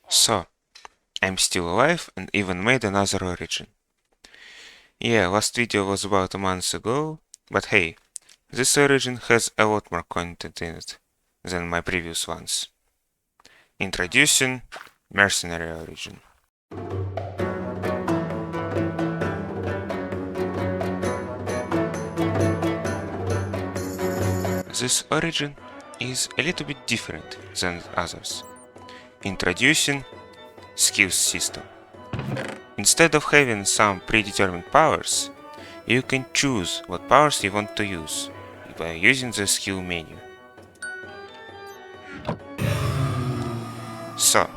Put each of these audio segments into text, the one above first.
So, I'm still alive and even made another origin. Yeah, last video was about a month ago, but hey, this origin has a lot more content in it than my previous ones. Introducing Mercenary Origin. This origin is a little bit different than others. Introducing Skills System. Instead of having some predetermined powers, you can choose what powers you want to use by using the skill menu. So,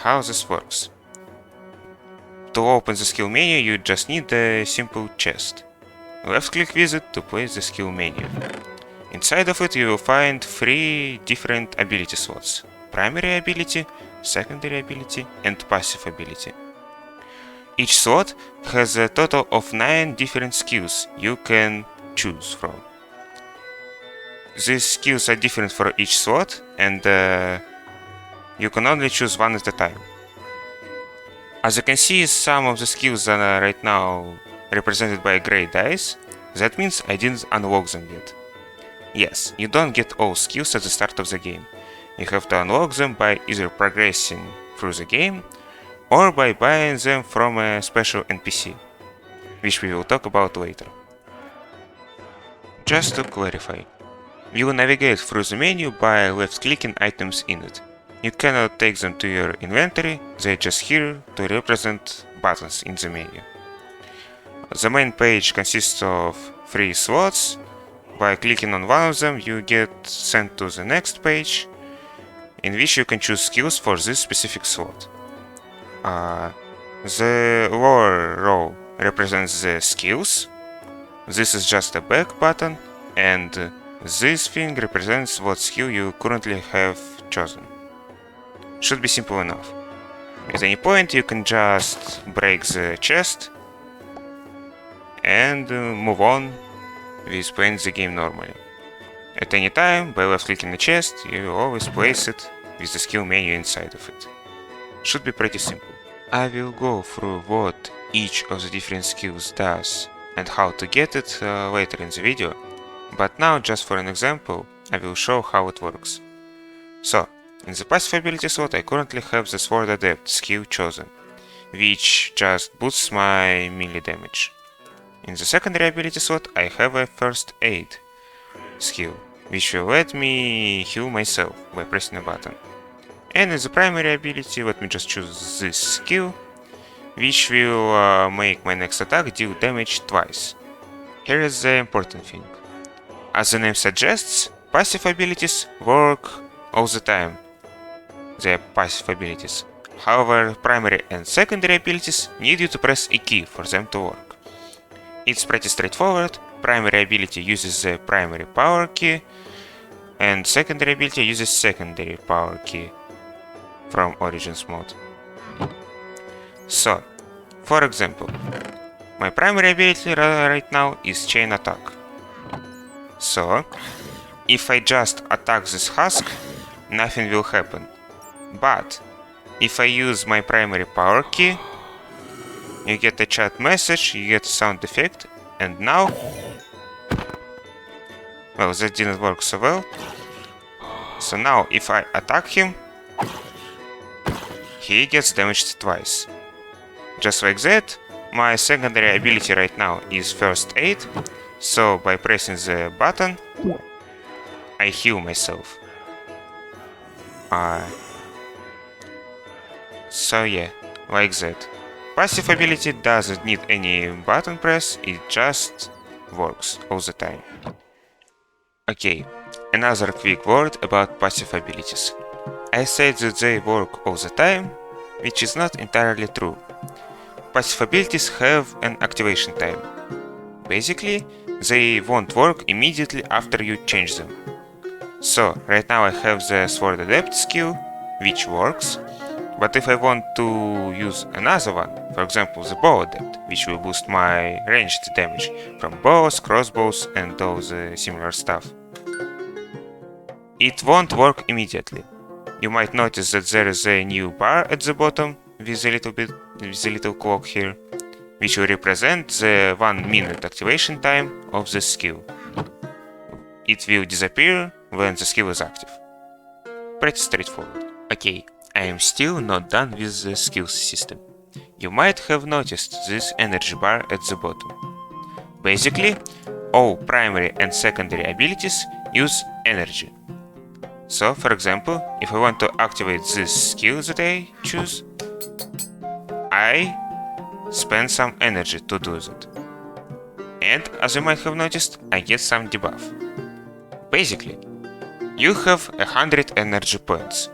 how this works? To open the skill menu, you just need a simple chest. Left-click with it to place the skill menu. Inside of it you will find 3 different ability slots: primary ability, secondary ability, and passive ability. Each slot has a total of 9 different skills you can choose from. These skills are different for each slot, and you can only choose one at a time. As you can see, some of the skills are right now represented by gray dice. That means I didn't unlock them yet. Yes, you don't get all skills at the start of the game. You have to unlock them by either progressing through the game or by buying them from a special NPC, which we will talk about later. Just to clarify, you will navigate through the menu by left-clicking items in it. You cannot take them to your inventory, they're just here to represent buttons in the menu. The main page consists of 3 slots. By clicking on one of them, you get sent to the next page, in which you can choose skills for this specific slot. The lower row represents the skills. This is just a back button, and this thing represents what skill you currently have chosen. Should be simple enough. At any point you can just break the chest and move on with playing the game normally. At any time, by left-clicking the chest, you always place it with the skill menu inside of it. Should be pretty simple. I will go through what each of the different skills does and how to get it later in the video, but now, just for an example, I will show how it works. So, in the passive ability slot I currently have the Sword Adept skill chosen, which just boosts my melee damage. In the secondary ability slot I have a First Aid skill, which will let me heal myself by pressing a button. And in the primary ability, let me just choose this skill, which will make my next attack deal damage twice. Here is the important thing. As the name suggests, passive abilities work all the time. They are passive abilities. However, primary and secondary abilities need you to press a key for them to work. It's pretty straightforward. Primary ability uses the primary power key, and secondary ability uses secondary power key from Origins mode. So, for example, my primary ability right now is Chain Attack. So, if I just attack this husk, nothing will happen. But, if I use my primary power key, you get a chat message, you get a sound effect, and now... Well, that didn't work so well. So now, if I attack him, he gets damaged twice. Just like that, my secondary ability right now is First Aid, so by pressing the button, I heal myself. So yeah, like that. Passive ability doesn't need any button press, it just works all the time. Okay, another quick word about passive abilities. I said that they work all the time, which is not entirely true. Passive abilities have an activation time. Basically, they won't work immediately after you change them. So, right now I have the Sword Adept skill, which works, but if I want to use another one, for example the Bow Adept, which will boost my ranged damage from bows, crossbows and all the similar stuff, it won't work immediately. you might notice that there is a new bar at the bottom with a little clock here, which will represent the 1 minute activation time of the skill. It will disappear when the skill is active. Pretty straightforward. Okay, I am still not done with the skills system. You might have noticed this energy bar at the bottom. Basically, all primary and secondary abilities use energy. So, for example, if I want to activate this skill that I choose, I spend some energy to do that. And, as you might have noticed, I get some debuff. Basically, you have 100 energy points,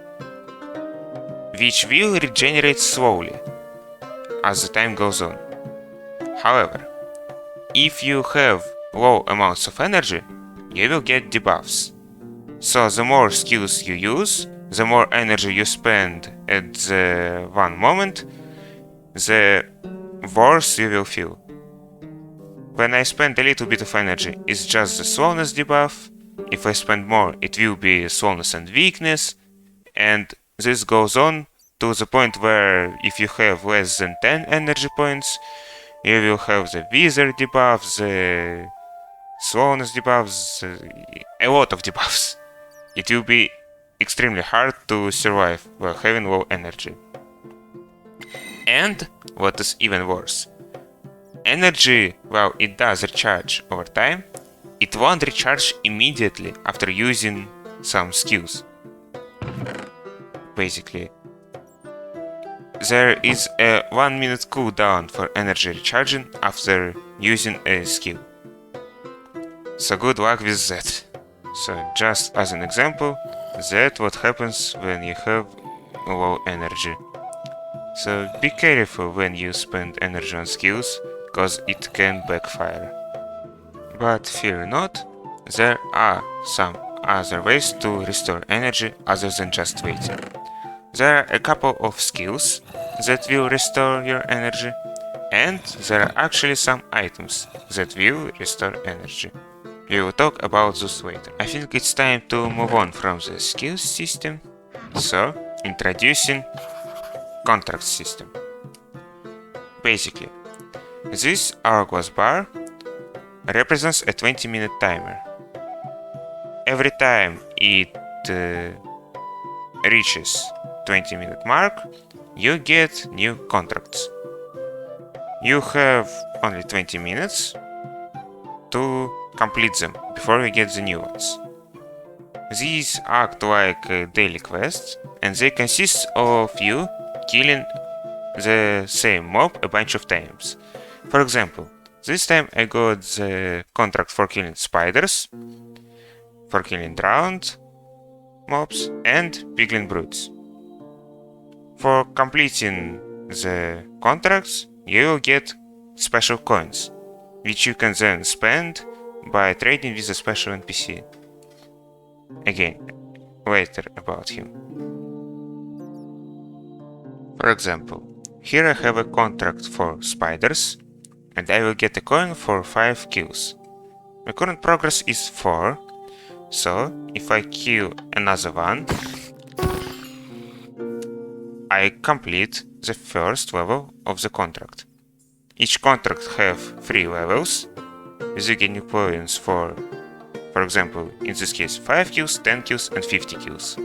which will regenerate slowly as the time goes on. However, if you have low amounts of energy, you will get debuffs. So the more skills you use, the more energy you spend at the one moment, the worse you will feel. When I spend a little bit of energy, it's just the slowness debuff. If I spend more, it will be slowness and weakness, and this goes on to the point where if you have less than 10 energy points, you will have the wither debuffs, the slowness debuffs, a lot of debuffs. It will be extremely hard to survive while having low energy. And what is even worse, energy, while it does recharge over time, it won't recharge immediately after using some skills. Basically, there is a 1 minute cooldown for energy recharging after using a skill. So good luck with that. So just as an example, that's what happens when you have low energy. So be careful when you spend energy on skills, cause it can backfire. But fear not, there are some other ways to restore energy other than just waiting. There are a couple of skills that will restore your energy, and there are actually some items that will restore energy. We will talk about those later. I think it's time to move on from the skills system. So, introducing contract system. Basically, this hourglass bar represents a 20-minute timer. Every time it reaches 20-minute mark, you get new contracts. You have only 20 minutes to complete them before you get the new ones. These act like daily quests, and they consist of you killing the same mob a bunch of times. For example, this time I got the contract for killing spiders, for killing drowned mobs, and piglin brutes. For completing the contracts, you will get special coins, which you can then spend by trading with a special NPC. Again, later about him. For example, here I have a contract for spiders, and I will get a coin for 5 kills. My current progress is 4, so if I kill another one, I complete the first level of the contract. Each contract have 3 levels, with you getting points for example, in this case 5 kills, 10 kills and 50 kills.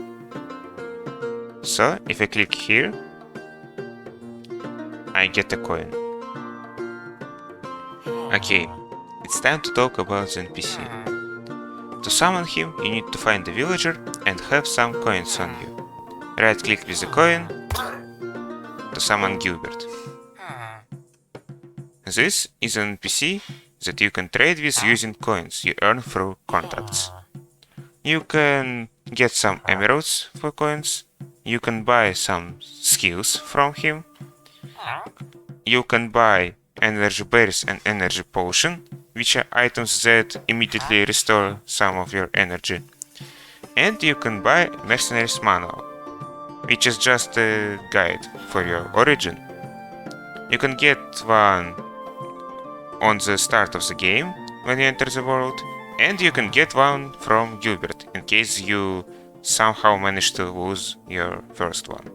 So if I click here, I get a coin. Okay, it's time to talk about the NPC. To summon him, you need to find the villager and have some coins on you. Right click with the coin to summon Gilbert. This is an NPC that you can trade with using coins you earn through contracts. You can get some emeralds for coins, you can buy some skills from him, you can buy energy berries and energy potion, which are items that immediately restore some of your energy, and you can buy Mercenaries Manual, which is just a guide for your origin. You can get one on the start of the game when you enter the world, and you can get one from Gilbert in case you somehow manage to lose your first one.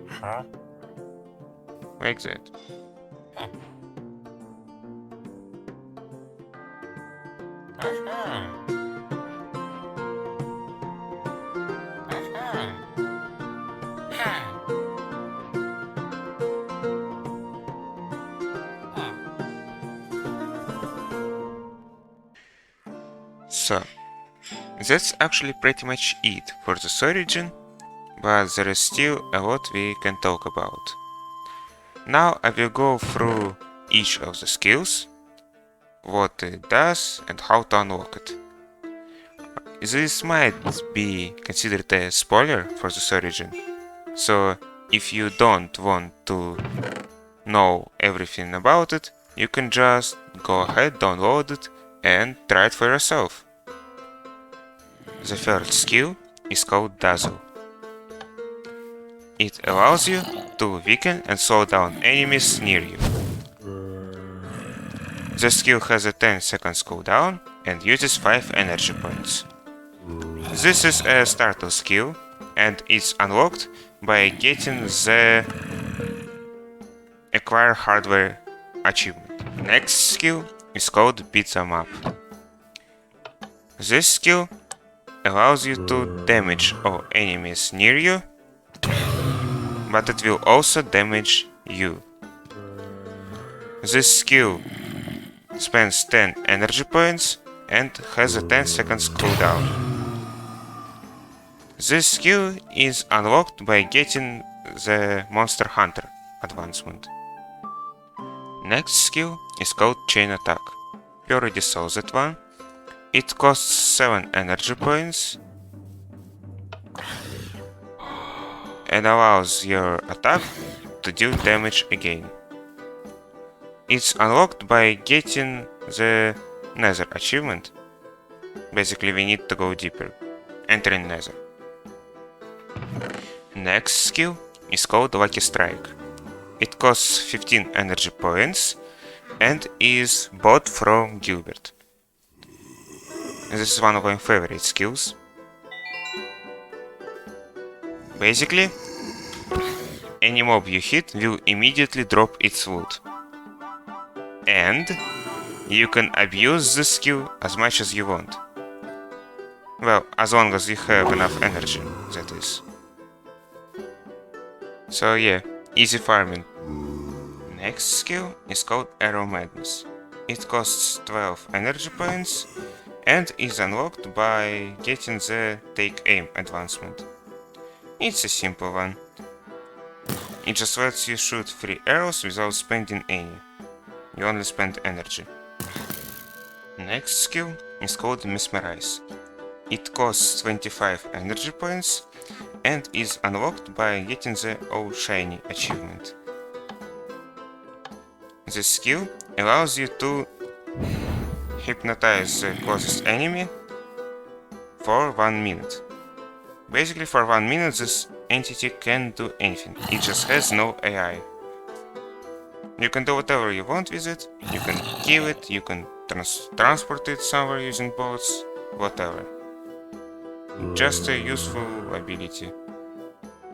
Huh? Like that. So, that's actually pretty much it for this origin, but there is still a lot we can talk about. Now I will go through each of the skills, what it does and how to unlock it. This might be considered a spoiler for this origin, so if you don't want to know everything about it, you can just go ahead, download it and try it for yourself. The first skill is called Dazzle. It allows you to weaken and slow down enemies near you. The skill has a 10 seconds cooldown and uses 5 energy points. This is a starter skill and it's unlocked by getting the Acquire Hardware achievement. Next skill is called Beat 'em Up. This skill allows you to damage all enemies near you, but it will also damage you. This skill spends 10 energy points and has a 10 seconds cooldown. This skill is unlocked by getting the Monster Hunter advancement. Next skill is called Chain Attack. You already saw that one. It costs 7 energy points and allows your attack to deal damage again. It's unlocked by getting the Nether achievement. Basically, we need to go deeper, entering Nether. Next skill is called Lucky Strike. It costs 15 energy points and is bought from Gilbert. This is one of my favorite skills. Basically, any mob you hit will immediately drop its loot. And you can abuse this skill as much as you want. Well, as long as you have enough energy, that is. So yeah, easy farming. Next skill is called Arrow Madness. It costs 12 energy points and is unlocked by getting the Take Aim advancement. It's a simple one. It just lets you shoot 3 arrows without spending any. You only spend energy. Next skill is called Mesmerize. It costs 25 energy points and is unlocked by getting the All Shiny achievement. This skill allows you to hypnotize the closest enemy for 1 minute. Basically, for 1 minute this entity can't do anything, it just has no AI. You can do whatever you want with it, you can kill it, you can transport it somewhere using boats, whatever. Just a useful ability.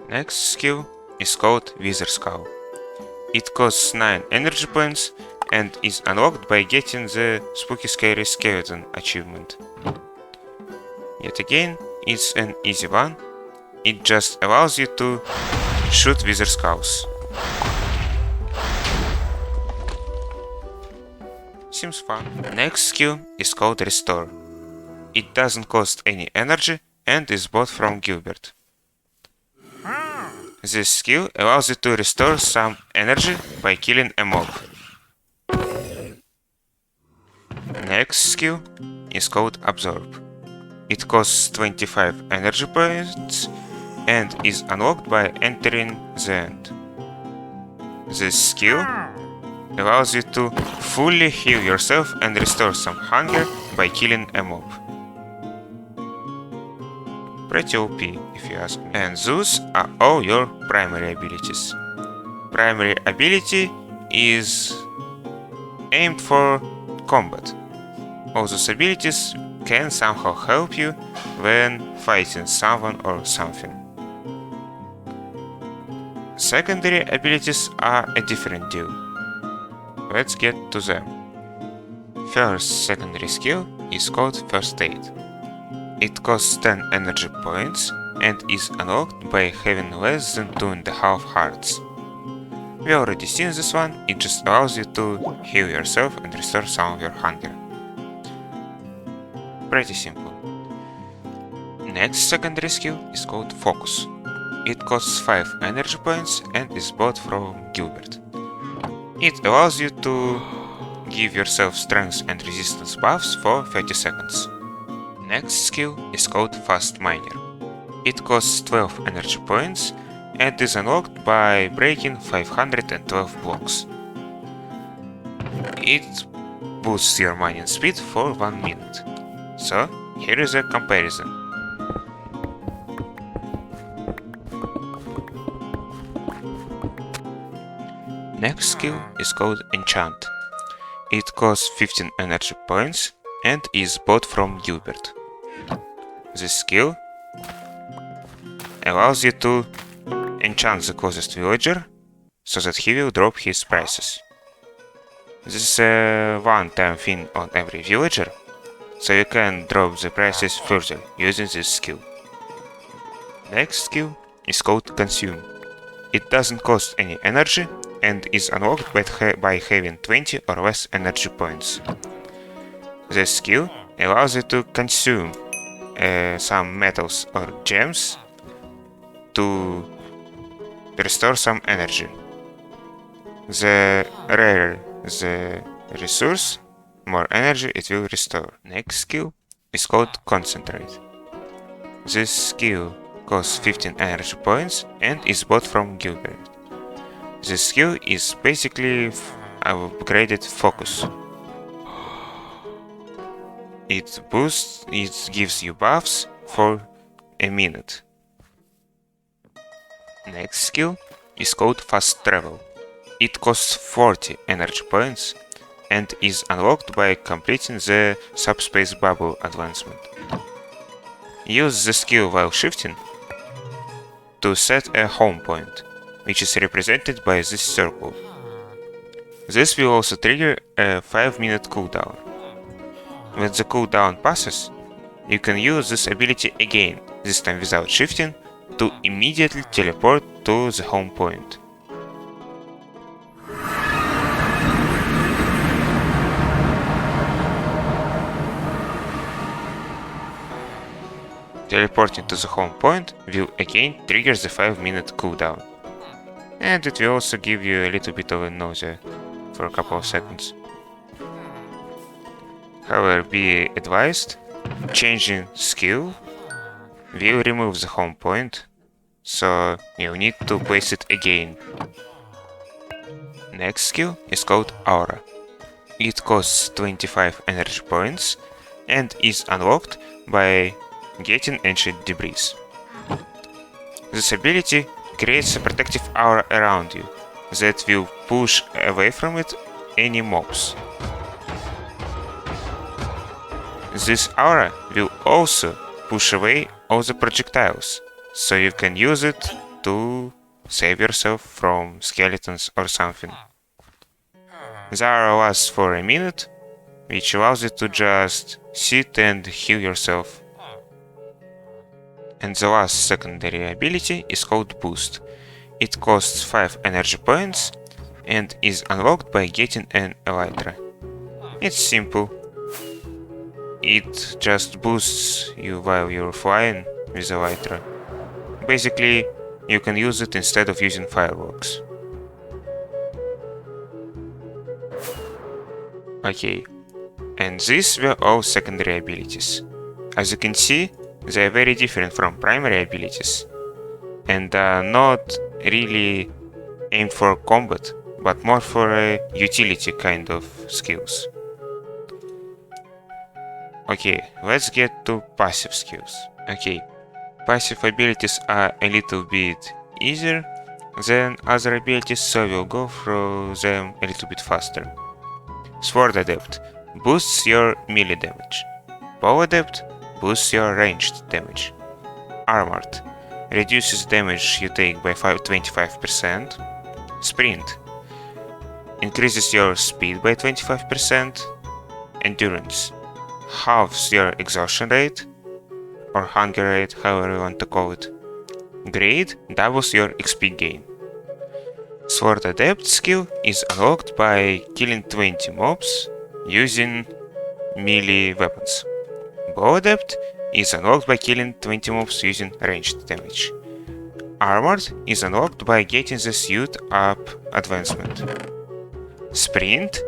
Next skill is called Wither Skull. It costs 9 energy points and is unlocked by getting the Spooky Scary Skeleton achievement. Yet again, it's an easy one. It just allows you to shoot Wither Skulls. Seems fun. Next skill is called Restore. It doesn't cost any energy and is bought from Gilbert. This skill allows you to restore some energy by killing a mob. Next skill is called Absorb. It costs 25 energy points and is unlocked by entering the end. This skill allows you to fully heal yourself and restore some hunger by killing a mob. Pretty OP, if you ask me. And those are all your primary abilities. Primary ability is aimed for combat. All those abilities can somehow help you when fighting someone or something. Secondary abilities are a different deal. Let's get to them. First secondary skill is called First Aid. It costs 10 energy points and is unlocked by having less than 2.5 hearts. We already seen this one, it just allows you to heal yourself and restore some of your hunger. Pretty simple. Next secondary skill is called Focus. It costs 5 energy points and is bought from Gilbert. It allows you to give yourself strength and resistance buffs for 30 seconds. Next skill is called Fast Miner. It costs 12 energy points and is unlocked by breaking 512 blocks. It boosts your mining speed for 1 minute. So, here is a comparison. Next skill is called Enchant. It costs 15 energy points and is bought from Gilbert. This skill allows you to enchant the closest villager so that he will drop his prices. This is a one-time thing on every villager, so you can drop the prices further using this skill. Next skill is called Consume. It doesn't cost any energy and is unlocked by having 20 or less energy points. This skill allows you to consume some metals or gems to restore some energy. The rarer the resource, more energy it will restore. Next skill is called Concentrate. This skill costs 15 energy points and is bought from Gilbert. This skill is basically upgraded Focus. It gives you buffs for a minute. Next skill is called Fast Travel. It costs 40 energy points and is unlocked by completing the Subspace Bubble advancement. Use the skill while shifting to set a home point, which is represented by this circle. This will also trigger a 5-minute cooldown. When the cooldown passes, you can use this ability again, this time without shifting, to immediately teleport to the home point. Teleporting to the home point will again trigger the 5-minute cooldown. And it will also give you a little bit of a nausea for a couple of seconds. However, be advised, changing skill will remove the home point, so you'll need to place it again. Next skill is called Aura. It costs 25 energy points and is unlocked by getting Ancient Debris. This ability creates a protective aura around you that will push away from it any mobs. This aura will also push away all the projectiles, so you can use it to save yourself from skeletons or something. The aura lasts for a minute, which allows you to just sit and heal yourself. And the last secondary ability is called Boost. It costs 5 energy points and is unlocked by getting an Elytra. It's simple. It just boosts you while you're flying with Elytra. Basically, you can use it instead of using fireworks. Okay, and these were all secondary abilities. As you can see, they are very different from primary abilities and are not really aimed for combat, but more for a utility kind of skills. Okay, let's get to passive skills. Okay, passive abilities are a little bit easier than other abilities, so we'll go through them a little bit faster. Sword Adept boosts your melee damage. Bow Adept boosts your ranged damage. Armored reduces damage you take by 25%. Sprint increases your speed by 25%. Endurance halves your exhaustion rate or hunger rate, however you want to call it. Greed doubles your XP gain. Sword Adept skill is unlocked by killing 20 mobs using melee weapons. Bow Adept is unlocked by killing 20 mobs using ranged damage. Armored is unlocked by getting the suit up advancement. Sprint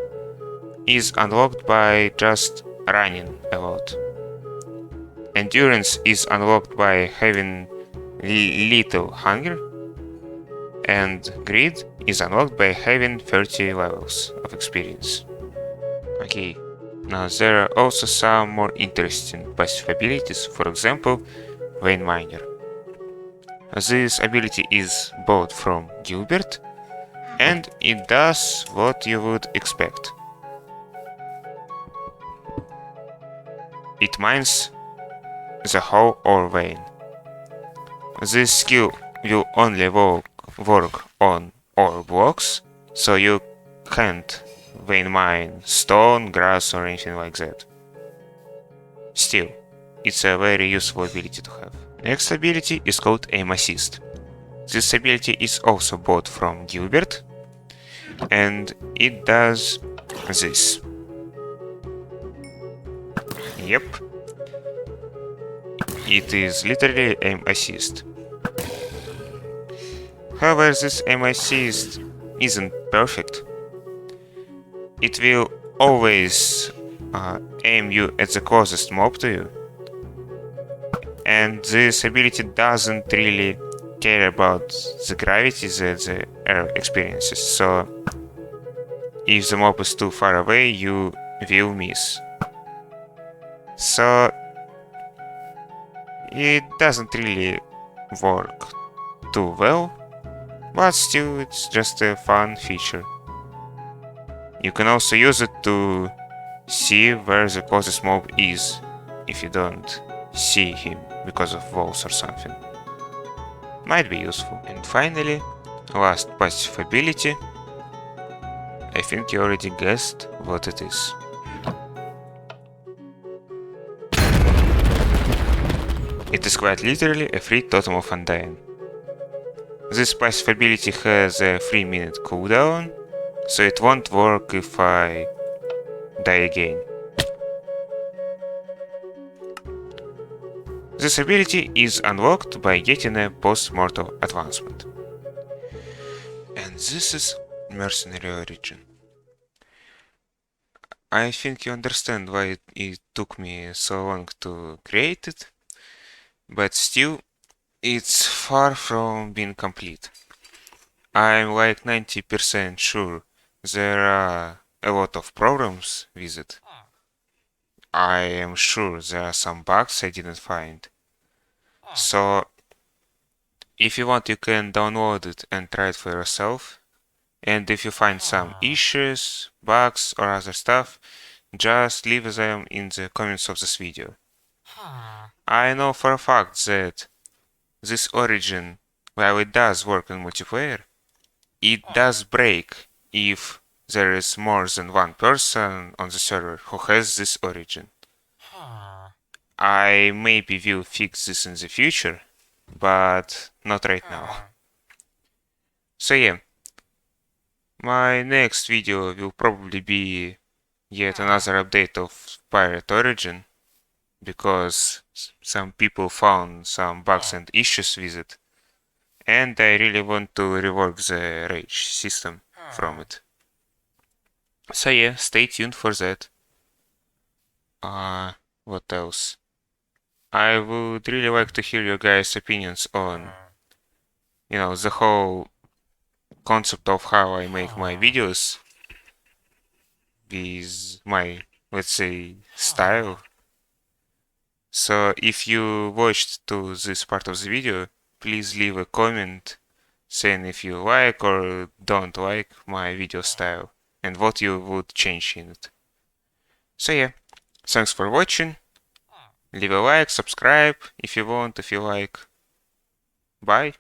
is unlocked by just running a lot. Endurance is unlocked by having little hunger. And Greed is unlocked by having 30 levels of experience. Okay, now there are also some more interesting passive abilities, for example, Vein Miner. This ability is bought from Gilbert, and it does what you would expect. It mines the whole ore vein. This skill will only work on ore blocks, so you can't vein mine stone, grass, or anything like that. Still, it's a very useful ability to have. Next ability is called Aim Assist. This ability is also bought from Gilbert, and it does this. Yep. It is literally Aim Assist. However, this Aim Assist isn't perfect. It will always aim you at the closest mob to you. And this ability doesn't really care about the gravity that the air experiences. So if the mob is too far away, you will miss. So it doesn't really work too well, but still it's just a fun feature. You can also use it to see where the closest mob is if you don't see him because of walls or something. Might be useful. And finally, last passive ability. I think you already guessed what it is. It is quite literally a free Totem of Undying. This passive ability has a 3-minute cooldown, so it won't work if I die again. This ability is unlocked by getting a post-mortal advancement. And this is Mercenary Origin. I think you understand why it took me so long to create it, but still, it's far from being complete. I'm like 90% sure there are a lot of problems with it. I am sure there are some bugs I didn't find. So, if you want, you can download it and try it for yourself. And if you find some issues, bugs, or other stuff, just leave them in the comments of this video. I know for a fact that this Origin, while it does work in multiplayer, it does break if there is more than one person on the server who has this Origin. I maybe will fix this in the future, but not right now. So yeah, my next video will probably be yet another update of Pirate Origin, because some people found some bugs and issues with it, and I really want to rework the rage system from it. So yeah, stay tuned for that. What else? I would really like to hear your guys' opinions on, the whole concept of how I make my videos with my, let's say, style. So if you watched to this part of the video, please leave a comment saying if you like or don't like my video style and what you would change in it. So yeah, thanks for watching. Leave a like, subscribe if you want, if you like. Bye.